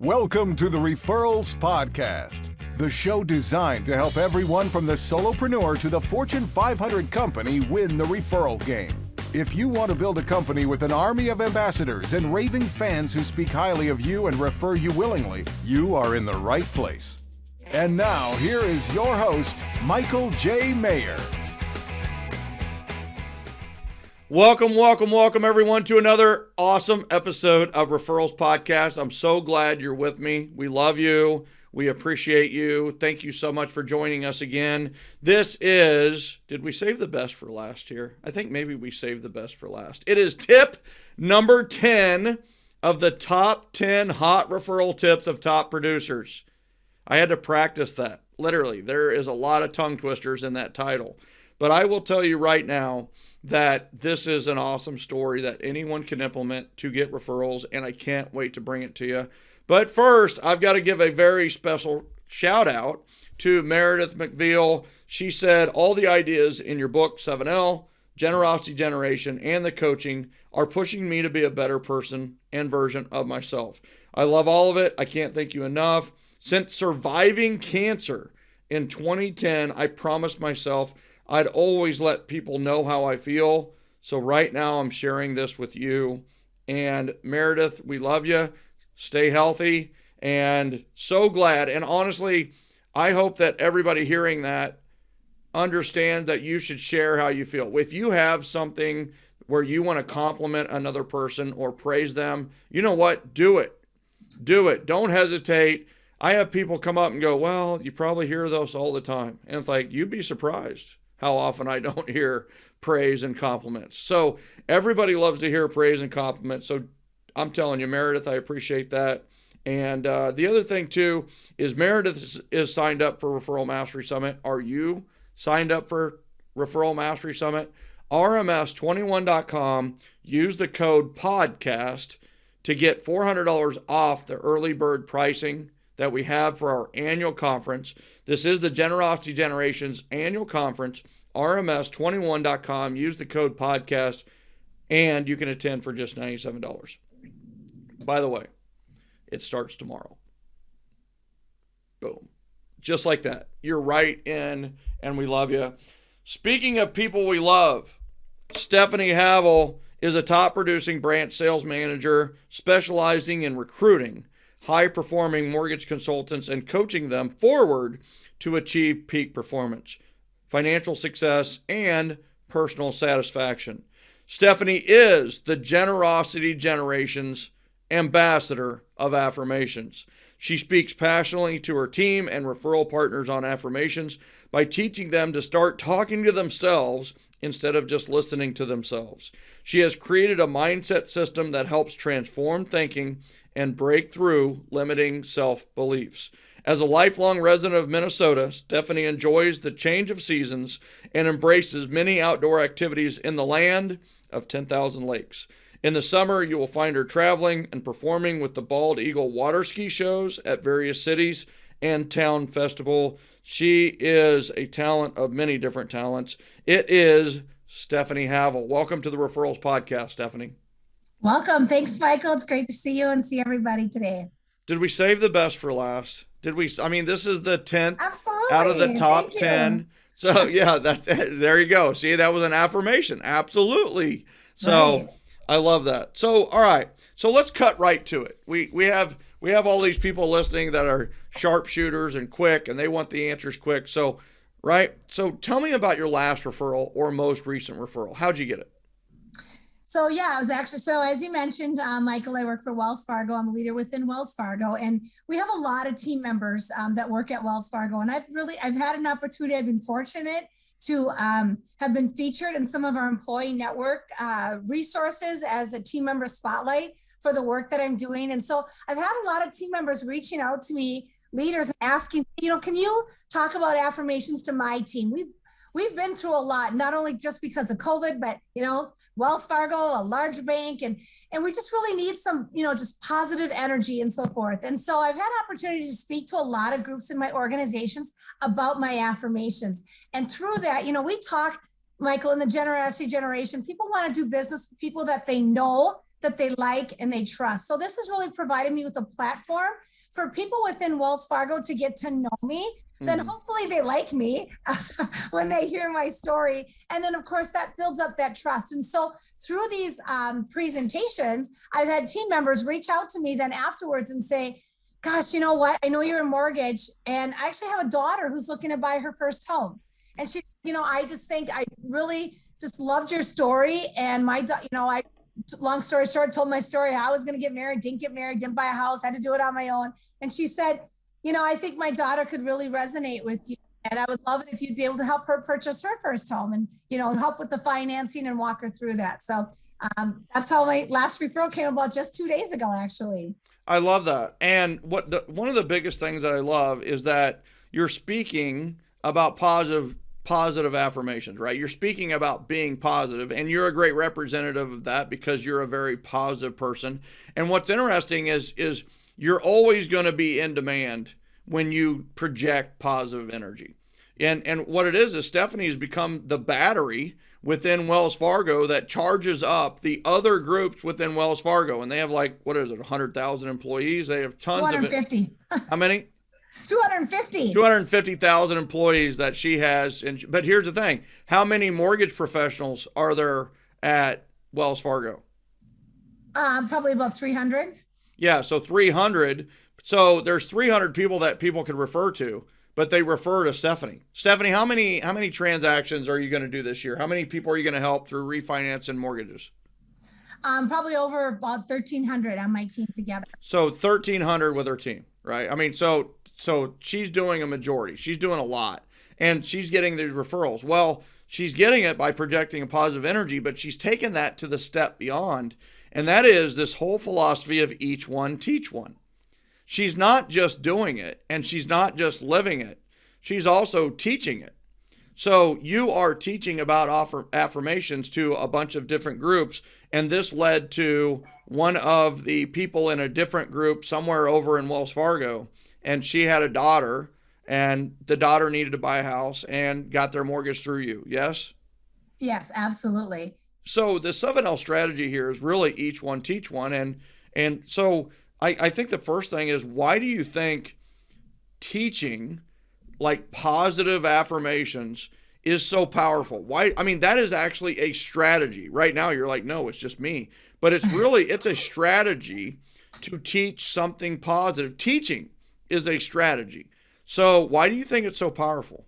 Welcome to the Referrals Podcast, the show designed to help everyone from the solopreneur to the Fortune 500 company win the referral game. If you want to build a company with an army of ambassadors and raving fans who speak highly of you and refer you willingly, you are in the right place. And now, here is your host, Michael J. Maher. Welcome, everyone, to another awesome episode of Referrals Podcast. I'm so glad you're with me. We love you. We appreciate you. Thank you so much for joining us again. This is, did we save the best for last here? I think maybe we saved the best for last. It is tip number 10 of the top 10 hot referral tips of top producers. I had to practice that. Literally, there is a lot of tongue twisters in that title. But I will tell you right now that this is an awesome story that anyone can implement to get referrals, and I can't wait to bring it to you. But first, I've got to give a very special shout out to Meredith McVeal. She said, all the ideas in your book, 7L, Generosity Generation, and the coaching are pushing me to be a better person and version of myself. I love all of it. I can't thank you enough. Since surviving cancer in 2010, I promised myself I'd always let people know how I feel. So right now I'm sharing this with you. And Meredith, we love you. Stay healthy. And so glad. And honestly, I hope that everybody hearing that understands that you should share how you feel. If you have something where you want to compliment another person or praise them, you know what? Do it. Do it. Don't hesitate. I have people come up and go, well, you probably hear those all the time. And it's like, you'd be surprised how often I don't hear praise and compliments. So everybody loves to hear praise and compliments. So I'm telling you, Meredith, I appreciate that. And the other thing too is Meredith is signed up for Referral Mastery Summit. Are you signed up for Referral Mastery Summit? RMS21.com. Use the code PODCAST to get $400 off the early bird pricing that we have for our annual conference. This is the Generosity Generations annual conference, RMS21.com. Use the code podcast, and you can attend for just $97. By the way, it starts tomorrow. Boom. Just like that. You're right in, and we love you. Speaking of people we love, Stefani Havel is a top producing branch sales manager specializing in recruiting high-performing mortgage consultants and coaching them forward to achieve peak performance, financial success, and personal satisfaction. Stefani is the Generosity Generations ambassador of affirmations. She speaks passionately to her team and referral partners on affirmations by teaching them to start talking to themselves instead of just listening to themselves. She has created a mindset system that helps transform thinking and break through limiting self-beliefs. As a lifelong resident of Minnesota, Stefani enjoys the change of seasons and embraces many outdoor activities in the land of 10,000 lakes. In the summer, you will find her traveling and performing with the Bald Eagle water ski shows at various cities and town festival. She is a talent of many different talents. It is Stefani Havel. Welcome to the Referrals Podcast, Stefani. Welcome. Thanks, Michael. It's great to see you and see everybody today. Did we save the best for last? Did we? I mean, this is the 10th Absolutely. out of the top Thank 10. You. So yeah, there you go. See, that was an affirmation. Absolutely. So right. I love that. So, all right. So let's cut right to it. We have all these people listening that are sharpshooters and quick, and they want the answers quick. So, right. So tell me about your last referral or most recent referral. How'd you get it? So yeah, I was actually, so as you mentioned, Michael, I work for Wells Fargo. I'm a leader within Wells Fargo, and we have a lot of team members that work at Wells Fargo. And I've had an opportunity, I've been fortunate to have been featured in some of our employee network resources as a team member spotlight for the work that I'm doing. And so I've had a lot of team members reaching out to me, leaders, asking, can you talk about affirmations to my team? We've been through a lot, not only just because of COVID, but, Wells Fargo, a large bank, and we just really need some, just positive energy and so forth. And so I've had opportunity to speak to a lot of groups in my organizations about my affirmations. And through that, we talk, Michael, in the generosity generation, people want to do business with people that they know that they like and they trust. So this has really provided me with a platform for people within Wells Fargo to get to know me. Then hopefully they like me when they hear my story. And then of course that builds up that trust. And so through these presentations, I've had team members reach out to me then afterwards and say, gosh, you know what? I know you're in mortgage, and I actually have a daughter who's looking to buy her first home. And she, I just think I really just loved your story. And long story short, told my story. I was going to get married, didn't buy a house, had to do it on my own. And she said, I think my daughter could really resonate with you. And I would love it if you'd be able to help her purchase her first home and, help with the financing and walk her through that. So that's how my last referral came about just 2 days ago, actually. I love that. And one of the biggest things that I love is that you're speaking about positive affirmations, right? You're speaking about being positive, and you're a great representative of that because you're a very positive person. And what's interesting is you're always going to be in demand when you project positive energy. And what it is Stephanie has become the battery within Wells Fargo that charges up the other groups within Wells Fargo. And they have 100,000 employees. They have tons 250. How many? 250. 250,000 employees that she has. But here's the thing. How many mortgage professionals are there at Wells Fargo? Probably about 300. Yeah, so 300. So there's 300 people that people could refer to, but they refer to Stephanie. Stephanie, how many transactions are you going to do this year? How many people are you going to help through refinance and mortgages? Probably over about 1,300 on my team together. So 1,300 with her team, right? I mean, so she's doing a majority. She's doing a lot, and she's getting the referrals. Well, she's getting it by projecting a positive energy, but she's taken that to the step beyond, and that is this whole philosophy of each one, teach one. She's not just doing it, and she's not just living it. She's also teaching it. So you are teaching about affirmations to a bunch of different groups, and this led to one of the people in a different group somewhere over in Wells Fargo, and she had a daughter, and the daughter needed to buy a house and got their mortgage through you. Yes? Yes, absolutely. So the 7L strategy here is really each one, teach one. And so I think the first thing is, why do you think teaching positive affirmations is so powerful? Why? I mean, that is actually a strategy. Right now you're like, no, it's just me. But it's a strategy to teach something positive. Teaching is a strategy. So why do you think it's so powerful?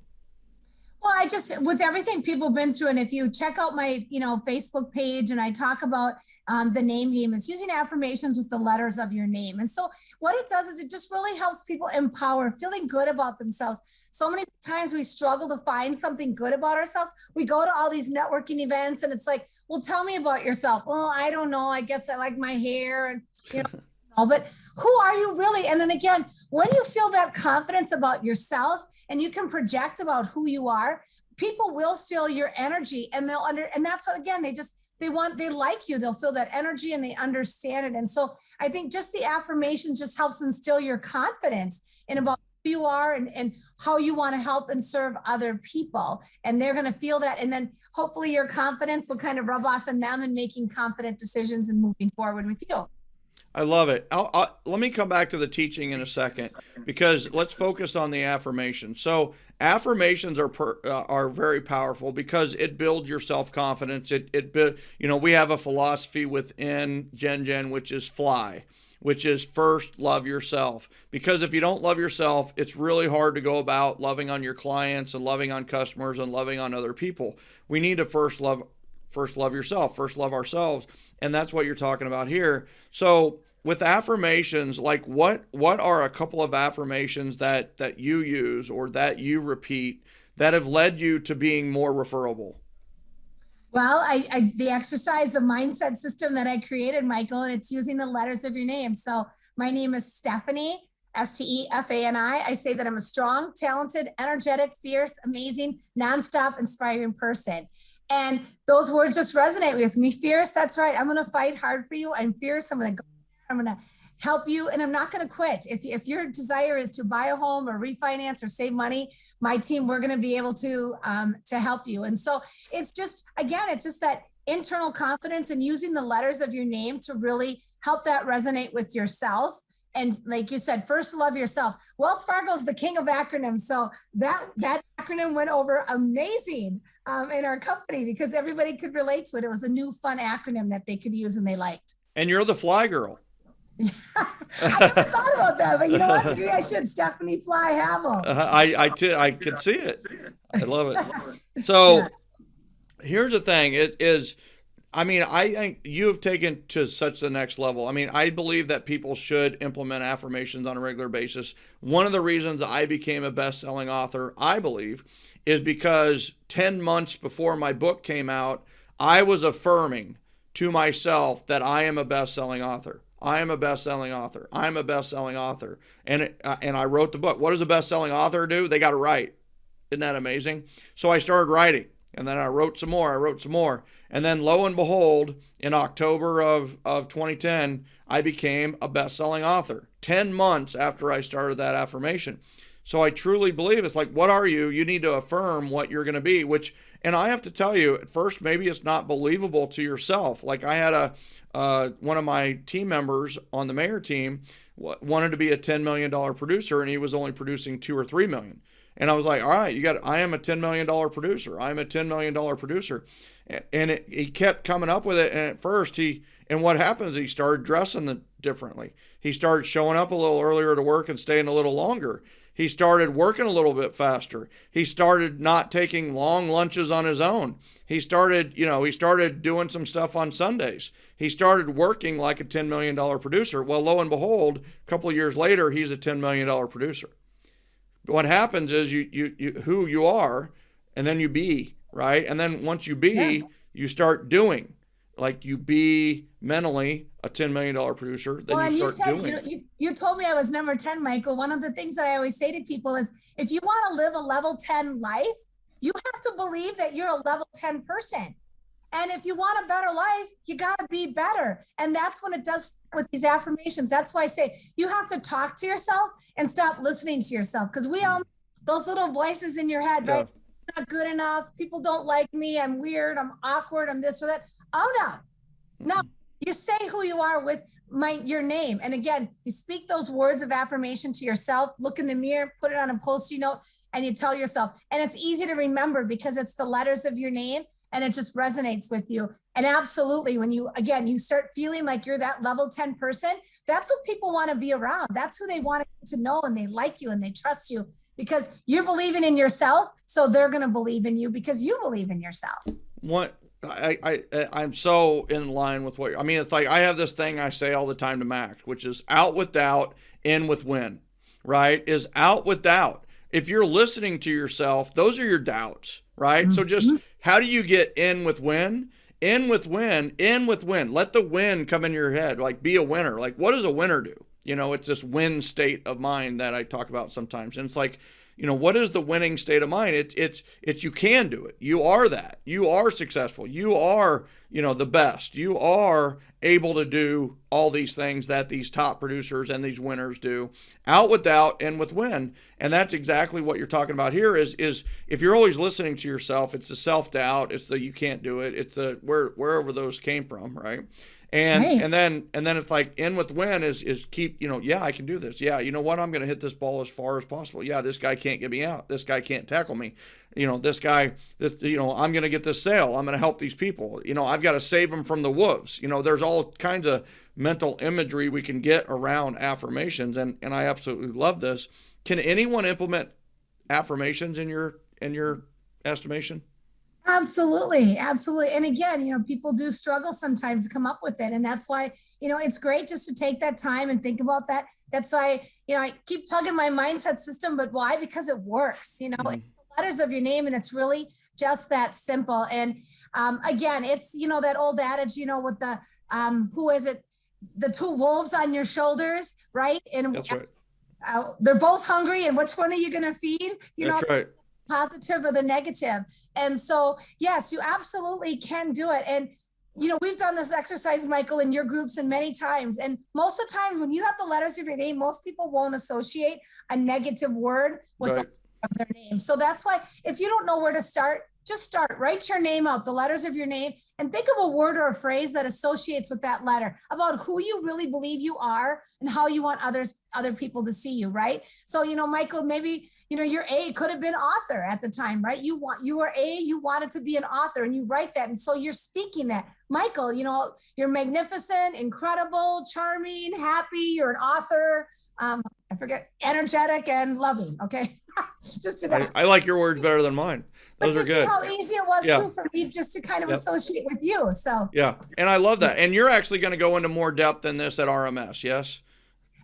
Well, with everything people have been through, and if you check out my, Facebook page, and I talk about the name game, it's using affirmations with the letters of your name. And so what it does is it just really helps people empower, feeling good about themselves. So many times we struggle to find something good about ourselves. We go to all these networking events, and it's like, well, tell me about yourself. Well, I don't know. I guess I like my hair, and but who are you really? And then again, when you feel that confidence about yourself and you can project about who you are, people will feel your energy, and and that's what, again, they like you. They'll feel that energy and they understand it. And so I think just the affirmations just helps instill your confidence in about who you are and how you want to help and serve other people. And they're going to feel that. And then hopefully your confidence will kind of rub off on them and making confident decisions and moving forward with you. I love it. Let me come back to the teaching in a second, because let's focus on the affirmations. So affirmations are very powerful because it builds your self-confidence. We have a philosophy within Gen, which is FLY, which is first love yourself. Because if you don't love yourself, it's really hard to go about loving on your clients and loving on customers and loving on other people. We need to first love yourself, first love ourselves. And that's what you're talking about here. So with affirmations, what are a couple of affirmations that you use or that you repeat that have led you to being more referable? Well, the exercise, the mindset system that I created, Michael, and it's using the letters of your name. So my name is Stefani, Stefani. I say that I'm a strong, talented, energetic, fierce, amazing, nonstop, inspiring person. And those words just resonate with me. Fierce, that's right. I'm going to fight hard for you. I'm fierce. I'm going to help you, and I'm not going to quit. If your desire is to buy a home or refinance or save money, my team, we're going to be able to help you. And so it's just, again, it's just that internal confidence and using the letters of your name to really help that resonate with yourself. And like you said, first love yourself. Wells Fargo is the king of acronyms. So that acronym went over amazing in our company because everybody could relate to it. It was a new fun acronym that they could use and they liked. And you're the fly girl. I never thought about that, but you know what? Maybe I should. Stefani Havel. I could see it. I love it. So here's the thing. It is, I mean, I think you have taken to such the next level. I mean, I believe that people should implement affirmations on a regular basis. One of the reasons I became a best-selling author, I believe, is because 10 months before my book came out, I was affirming to myself that I am a best-selling author. I am a best-selling author. I'm a best-selling author. And I wrote the book. What does a best-selling author do? They got to write. Isn't that amazing? So I started writing. And then I wrote some more. And then lo and behold, in October of 2010, I became a best-selling author 10 months after I started that affirmation. So I truly believe it's like, what are you? You need to affirm what you're going to be, and I have to tell you, at first, maybe it's not believable to yourself. Like I had one of my team members on the Maher team wanted to be a $10 million producer, and he was only producing 2 or 3 million. And I was like, all right, I am a $10 million producer. I'm a $10 million producer. And he kept coming up with it. And at first and what happens, he started dressing differently. He started showing up a little earlier to work and staying a little longer. He started working a little bit faster. He started not taking long lunches on his own. He started doing some stuff on Sundays. He started working like a $10 million producer. Well, lo and behold, a couple of years later, he's a $10 million producer. What happens is you who you are, and then you be, right? And then once you be, yes, you start doing. Like you be mentally a $10 million producer, then you start doing. You told me I was number 10, Michael. One of the things that I always say to people is, if you want to live a level 10 life, you have to believe that you're a level 10 person. And if you want a better life, you got to be better. And that's when it does start with these affirmations. That's why I say you have to talk to yourself and stop listening to yourself. Because we all, those little voices in your head, right? I'm not good enough. People don't like me. I'm weird. I'm awkward. I'm this or that. Oh, no. You say who you are with your name. And again, you speak those words of affirmation to yourself, look in the mirror, put it on a Post-it note, and you tell yourself. And it's easy to remember because it's the letters of your name and it just resonates with you. And absolutely, when you start feeling like you're that level 10 person, that's what people want to be around. That's who they want to know, and they like you and they trust you because you're believing in yourself. So they're going to believe in you because you believe in yourself. I'm so in line with what I mean. It's like I have this thing I say all the time to Max, which is out with doubt, in with win, right? Is out with doubt. If you're listening to yourself, those are your doubts, right? Mm-hmm. So just how do you get in with win? In with win, in with win. Let the win come in your head. Like be a winner. Like what does a winner do? You know, it's this win state of mind that I talk about sometimes. And it's like, you know, what is the winning state of mind? It's you can do it. You are that. You are successful. You are, you know, the best. You are able to do all these things that these top producers and these winners do. Out with doubt, in with win. And that's exactly what you're talking about here is if you're always listening to yourself, it's the self-doubt, it's the you can't do it, it's the wherever those came from, right? And right. and then it's like in with win is keep, you know, yeah, I can do this. Yeah, you know what? I'm going to hit this ball as far as possible. Yeah, this guy can't get me out. This guy can't tackle me. You know, I'm going to get this sale. I'm going to help these people. You know, I've got to save them from the wolves. You know, there's all kinds of mental imagery we can get around affirmations. And I absolutely love this. Can anyone implement affirmations in your estimation? Absolutely. Absolutely. And again, you know, people do struggle sometimes to come up with it. And that's why, you know, it's great just to take that time and think about that. That's why, you know, I keep plugging my mindset system, but why? Because it works, you know, it's the letters of your name and it's really just that simple. And again, it's, you know, that old adage, you know, with the, who is it? The two wolves on your shoulders, right? And that's right. They're both hungry. And which one are you going to feed? That's right. Positive or the negative. And so, yes, you absolutely can do it. And, you know, we've done this exercise, Michael, in your groups and many times. And most of the time when you have the letters of your name, most people won't associate a negative word with right. the letter of their name. So that's why if you don't know where to start, just start, write your name out, the letters of your name, and think of a word or a phrase that associates with that letter about who you really believe you are and how you want other people to see you, right? So, Michael, maybe, your A could have been author at the time, right? You were A, you wanted to be an author, and you write that. And so you're speaking that. Michael, you're magnificent, incredible, charming, happy, you're an author. I forget, energetic and loving. Okay. Just to I like your words better than mine. Those are good. See how easy it was too for me just to kind of associate with you. So yeah, and I love that. And you're actually going to go into more depth than this at RMS, yes?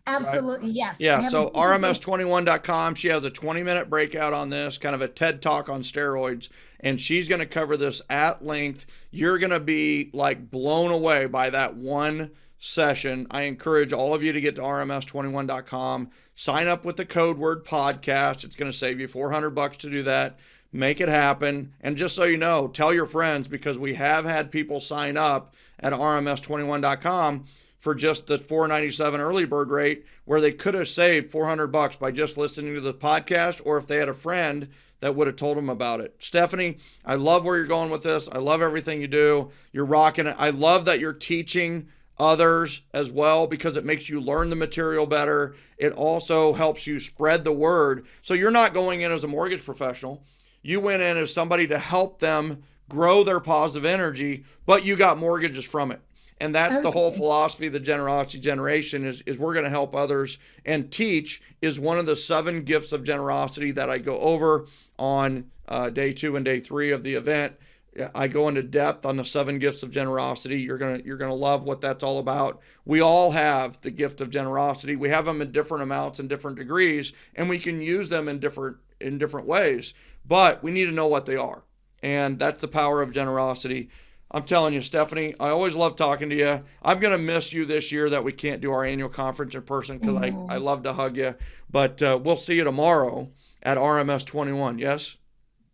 Absolutely, right? Yes. Yeah, so rms21.com, she has a 20-minute breakout on this, kind of a TED Talk on steroids, and she's going to cover this at length. You're going to be like blown away by that one session. I encourage all of you to get to rms21.com, sign up with the code word podcast. It's going to save you $400 to do that. Make it happen. And just so you know, tell your friends, because we have had people sign up at rms21.com for just the $497 early bird rate, where they could have saved $400 by just listening to the podcast, or if they had a friend that would have told them about it. Stephanie, I love where you're going with this. I love everything you do. You're rocking it. I love that you're teaching others as well, because it makes you learn the material better. It also helps you spread the word. So you're not going in as a mortgage professional. You went in as somebody to help them grow their positive energy, but you got mortgages from it. And that's the whole philosophy of the Generosity Generation is we're going to help others. And teach is one of the 7 gifts of generosity that I go over on day 2 and day 3 of the event. I go into depth on the 7 gifts of generosity. You're gonna love what that's all about. We all have the gift of generosity. We have them in different amounts and different degrees, and we can use them in different ways. But we need to know what they are, and that's the power of generosity. I'm telling you, Stephanie, I always love talking to you. I'm gonna miss you this year that we can't do our annual conference in person, because I love to hug you. But we'll see you tomorrow at RMS 21. Yes.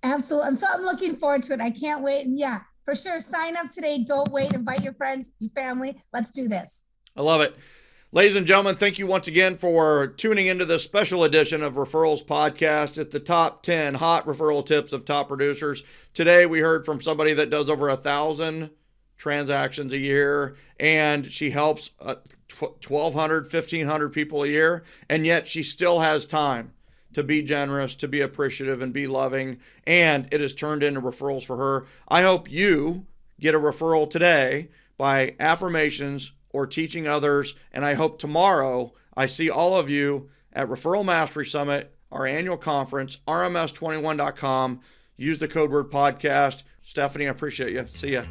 Absolutely. So I'm looking forward to it. I can't wait. And yeah, for sure. Sign up today. Don't wait. Invite your friends, your family. Let's do this. I love it. Ladies and gentlemen, thank you once again for tuning into this special edition of Referrals Podcast. It's the top 10 hot referral tips of top producers. Today, we heard from somebody that does over 1,000 transactions a year, and she helps 1,200, 1,500 people a year, and yet she still has time to be generous, to be appreciative, and be loving, and it has turned into referrals for her. I hope you get a referral today by affirmations or teaching others, and I hope tomorrow I see all of you at Referral Mastery Summit, our annual conference, rms21.com. Use the code word podcast. Stephanie, I appreciate you. See ya.